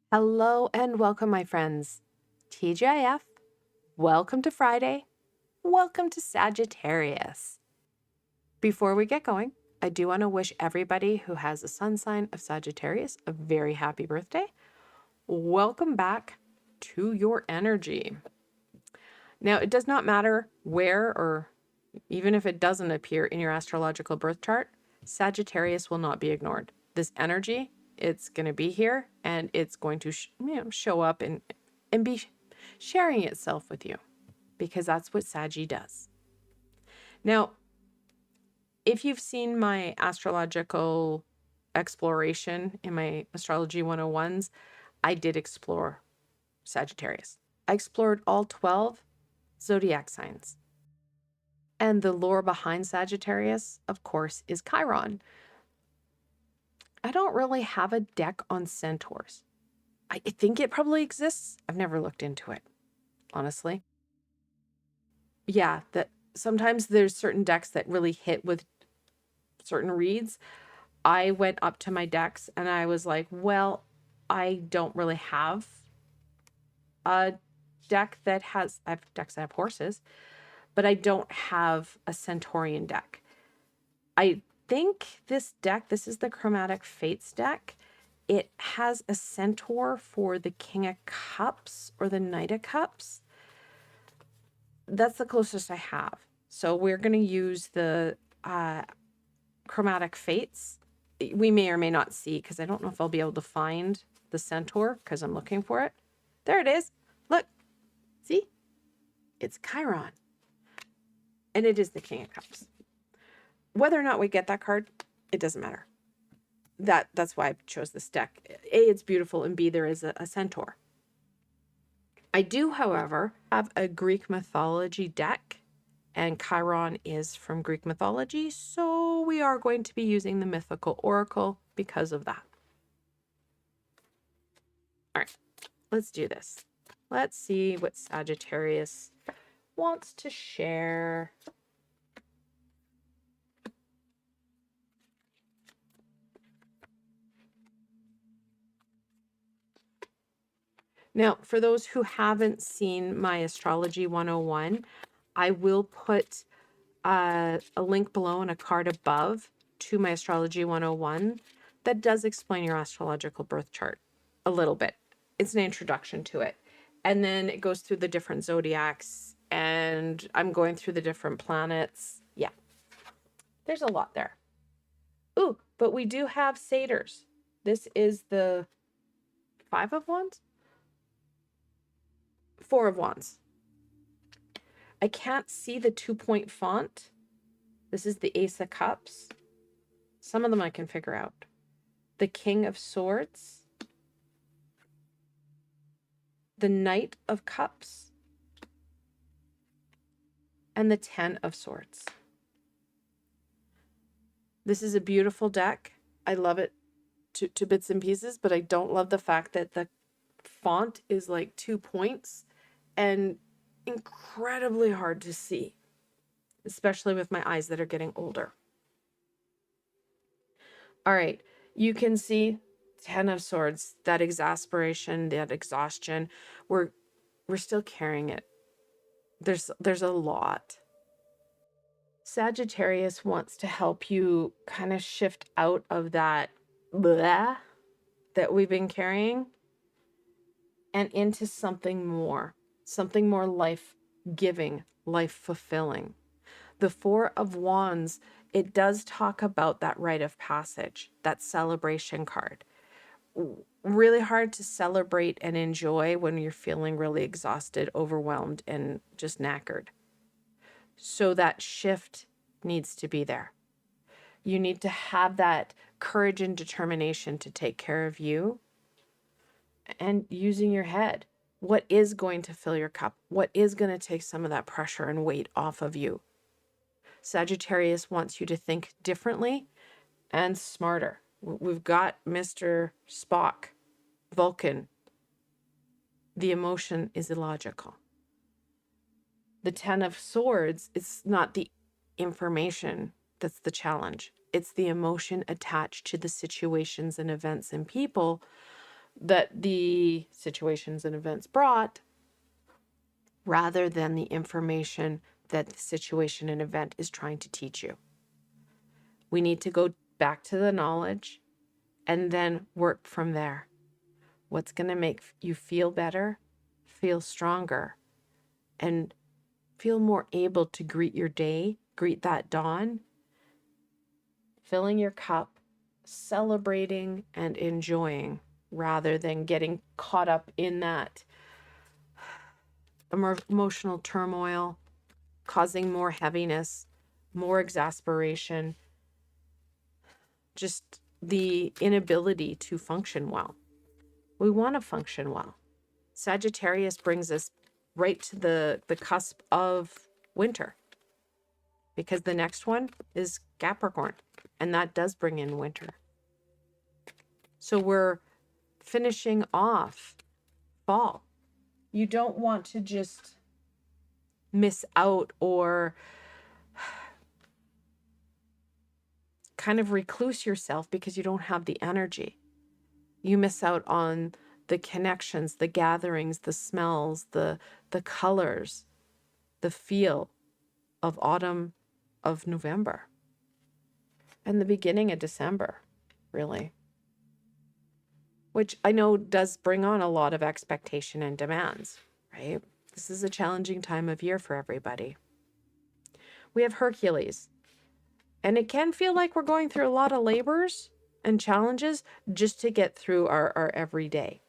Hello and welcome, my friends. TGIF, welcome to Friday. Welcome to Sagittarius. Before we get going, I do want to wish everybody who has a sun sign of Sagittarius a very happy birthday. Welcome back to your energy. Now, it does not matter where or even if it doesn't appear in your astrological birth chart, Sagittarius will not be ignored. This energy, it's going to be here and it's going to show up and be sharing itself with you because that's what Saggy does. Now, if you've seen my astrological exploration in my Astrology 101s, I did explore Sagittarius. I explored all 12 zodiac signs. And the lore behind Sagittarius, of course, is Chiron. I don't really have a deck on centaurs. I think it probably exists. I've never looked into it, honestly. Yeah, that sometimes there's certain decks that really hit with certain reads. I went up to my decks and I was like, well, I don't really have a deck that has, I have decks that have horses, but I don't have a Centaurian deck. I think this deck, this is the Chromatic Fates deck. It has a centaur for the King of Cups or the Knight of Cups. That's the closest I have. So we're going to use the Chromatic Fates. We may or may not see, because I don't know if I'll be able to find the centaur because I'm looking for it. There it is. Look. See? It's Chiron. And it is the King of Cups. Whether or not we get that card, it doesn't matter. That's why I chose this deck. A, it's beautiful, and B, there is a centaur. I do, however, have a Greek mythology deck, and Chiron is from Greek mythology, so we are going to be using the Mythical Oracle because of that. All right, let's do this. Let's see what Sagittarius wants to share. Now, for those who haven't seen my Astrology 101, I will put a link below and a card above to my Astrology 101 that does explain your astrological birth chart a little bit. It's an introduction to it. And then it goes through the different zodiacs, and I'm going through the different planets. Yeah, there's a lot there. Ooh, but we do have satyrs. This is the 5 of Wands? 4 of Wands. I can't see the 2-point font. This is the Ace of Cups. Some of them I can figure out. The King of Swords. The Knight of Cups. And the 10 of Swords. This is a beautiful deck. I love it to bits and pieces, but I don't love the fact that the font is like 2 points and incredibly hard to see, especially with my eyes that are getting older. All right, you can see 10 of Swords, that exasperation, that exhaustion. We're still carrying it. There's a lot. Sagittarius wants to help you kind of shift out of that blah that we've been carrying and into something more life-giving, life-fulfilling. The 4 of Wands, it does talk about that rite of passage, that celebration card. Really hard to celebrate and enjoy when you're feeling really exhausted, overwhelmed, and just knackered. So that shift needs to be there. You need to have that courage and determination to take care of you and using your head. What is going to fill your cup? What is going to take some of that pressure and weight off of you? Sagittarius wants you to think differently and smarter. We've got Mr. Spock, Vulcan. The emotion is illogical. The 10 of Swords, it's not the information that's the challenge. It's the emotion attached to the situations and events and people that the situations and events brought, rather than the information that the situation and event is trying to teach you. We need to go back to the knowledge and then work from there. What's going to make you feel better, feel stronger, and feel more able to greet your day, greet that dawn, filling your cup, celebrating and enjoying, rather than getting caught up in that emotional turmoil, causing more heaviness, more exasperation, just the inability to function well. We want to function well. Sagittarius brings us right to the cusp of winter, because the next one is Capricorn, and that does bring in winter. So we're finishing off fall. You don't want to just miss out or kind of recluse yourself because you don't have the energy. You miss out on the connections, the gatherings, the smells, the colors, the feel of autumn, of November, and the beginning of December, really. Which I know does bring on a lot of expectation and demands, right? This is a challenging time of year for everybody. We have Hercules, and it can feel like we're going through a lot of labors and challenges just to get through our everyday.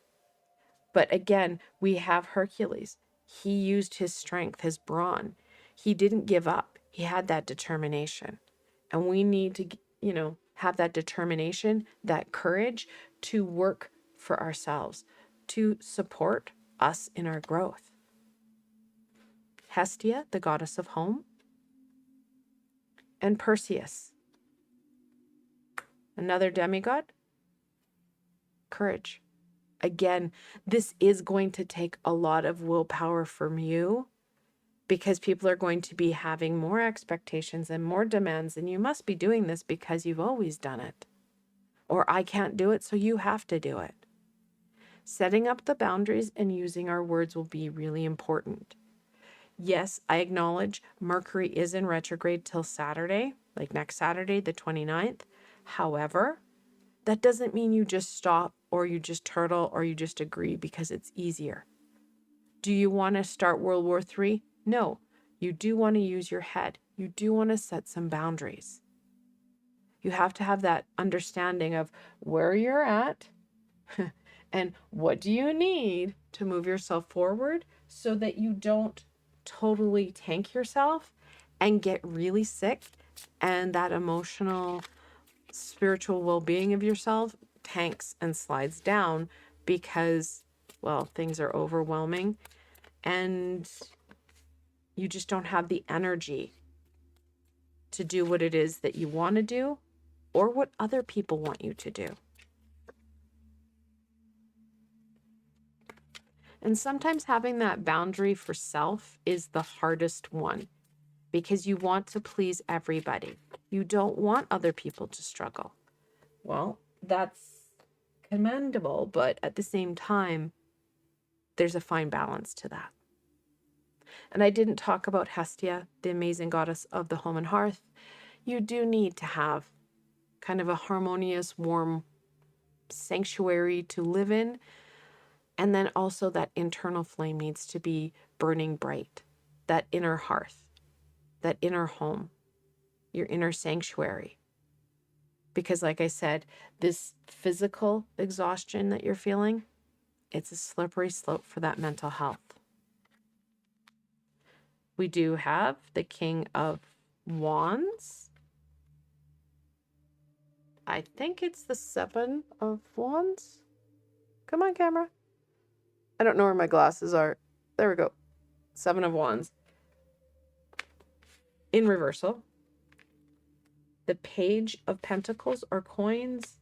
But again, we have Hercules. He used his strength, his brawn. He didn't give up. He had that determination. And we need to, have that determination, that courage to work for ourselves, to support us in our growth. Hestia, the goddess of home, and Perseus, another demigod, courage. Again, this is going to take a lot of willpower from you, because people are going to be having more expectations and more demands, and you must be doing this because you've always done it. Or I can't do it, so you have to do it. Setting up the boundaries and using our words will be really important. Yes, I acknowledge Mercury is in retrograde till Saturday, like next Saturday, the 29th. However, that doesn't mean you just stop or you just turtle or you just agree because it's easier. Do you want to start World War III? No. You do want to use your head. You do want to set some boundaries. You have to have that understanding of where you're at and what do you need to move yourself forward so that you don't totally tank yourself and get really sick, and that emotional, spiritual well-being of yourself tanks and slides down because, well, things are overwhelming and you just don't have the energy to do what it is that you want to do or what other people want you to do. And sometimes having that boundary for self is the hardest one, because you want to please everybody. You don't want other people to struggle. Well, that's commendable, but at the same time, there's a fine balance to that. And I didn't talk about Hestia, the amazing goddess of the home and hearth. You do need to have kind of a harmonious, warm sanctuary to live in. And then also that internal flame needs to be burning bright, that inner hearth, that inner home, your inner sanctuary. Because like I said, this physical exhaustion that you're feeling, it's a slippery slope for that mental health. We do have the King of Wands. I think it's the Seven of Wands. Come on, camera. I don't know where my glasses are. There we go. Seven of Wands. In reversal. The Page of Pentacles or coins.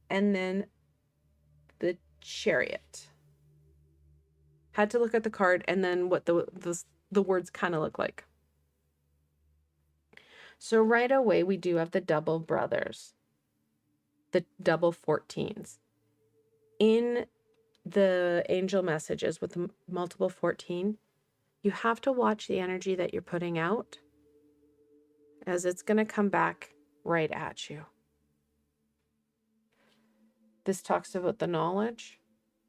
And then the Chariot. Had to look at the card and then what the words kind of look like. So right away, we do have the double brothers. The double 14s. In the angel messages with the multiple 14, you have to watch the energy that you're putting out, as it's going to come back right at you. This talks about the knowledge.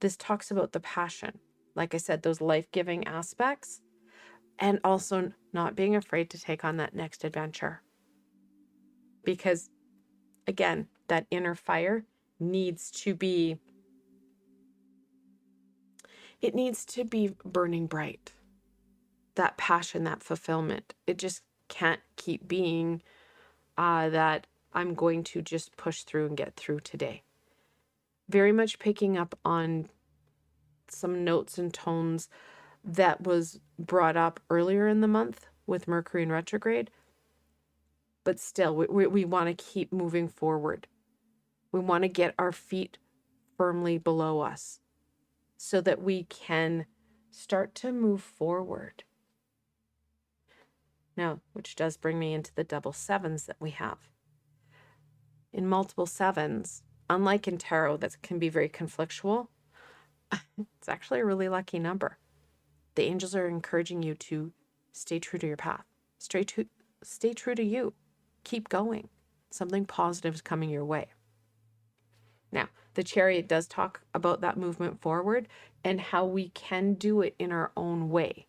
This talks about the passion. Like I said, those life-giving aspects, and also not being afraid to take on that next adventure. Because again, that inner fire needs to be burning bright. That passion, that fulfillment. It just can't keep being that I'm going to just push through and get through today. Very much picking up on some notes and tones that was brought up earlier in the month with Mercury in retrograde. But still, we want to keep moving forward. We want to get our feet firmly below us so that we can start to move forward. Now, which does bring me into the double sevens that we have. In multiple sevens, unlike in tarot that can be very conflictual, it's actually a really lucky number. The angels are encouraging you to stay true to your path. Stay true to you. Keep going. Something positive is coming your way. Now, the Chariot does talk about that movement forward and how we can do it in our own way.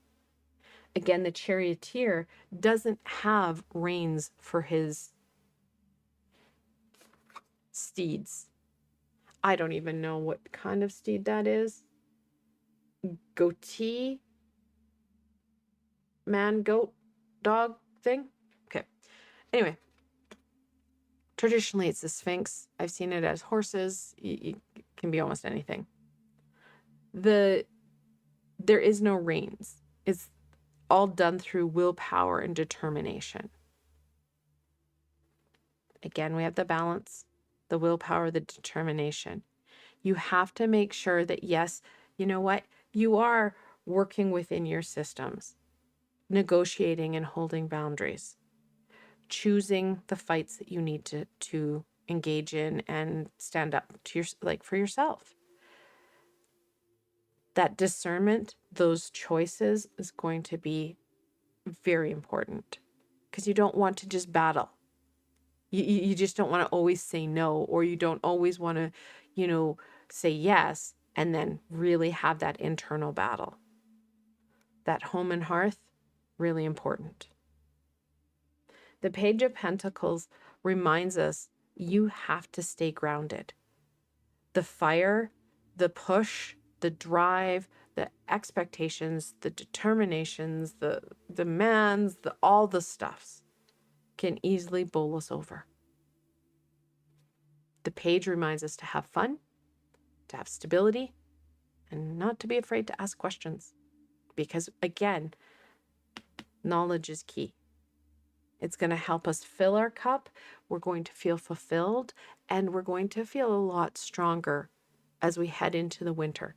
Again, the charioteer doesn't have reins for his steeds. I don't even know what kind of steed that is. Goatee? Man, goat, dog thing? Okay. Anyway, traditionally it's the Sphinx. I've seen it as horses. It can be almost anything. There is no reins. It's all done through willpower and determination. Again, we have the balance, the willpower, the determination. You have to make sure that, yes, you know what? You are working within your systems, negotiating and holding boundaries, choosing the fights that you need to engage in and stand up to for yourself. That discernment, those choices is going to be very important because you don't want to just battle. You just don't want to always say no, or you don't always want to, say yes and then really have that internal battle. That home and hearth, really important. The Page of Pentacles reminds us you have to stay grounded. The fire, the push, the drive, the expectations, the determinations, the demands, all the stuffs can easily bowl us over. The page reminds us to have fun, to have stability, and not to be afraid to ask questions. Because again, knowledge is key. It's going to help us fill our cup. We're going to feel fulfilled, and we're going to feel a lot stronger as we head into the winter,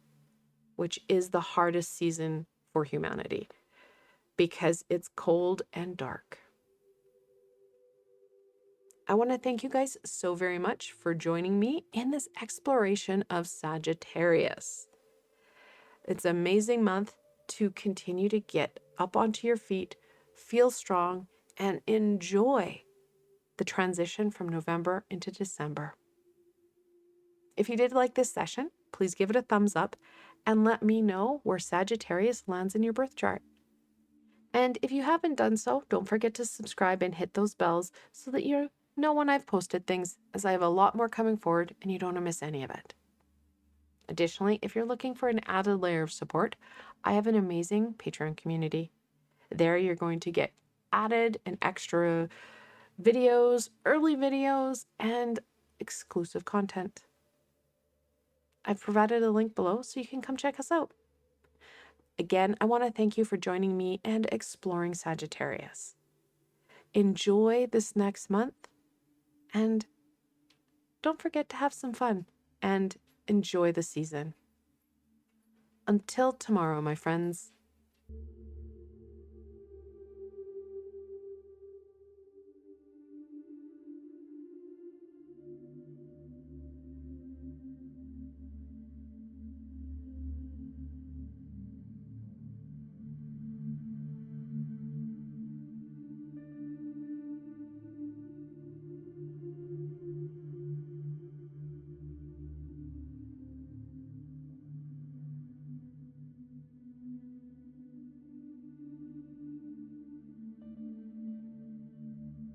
which is the hardest season for humanity because it's cold and dark. I want to thank you guys so very much for joining me in this exploration of Sagittarius. It's an amazing month to continue to get up onto your feet, feel strong, and enjoy the transition from November into December. If you did like this session, please give it a thumbs up and let me know where Sagittarius lands in your birth chart. And if you haven't done so, don't forget to subscribe and hit those bells so that you know when I've posted things, as I have a lot more coming forward and you don't want to miss any of it. Additionally, if you're looking for an added layer of support, I have an amazing Patreon community. There you're going to get added and extra videos, early videos, and exclusive content. I've provided a link below so you can come check us out. Again, I want to thank you for joining me and exploring Sagittarius. Enjoy this next month, and don't forget to have some fun and enjoy the season. Until tomorrow, my friends.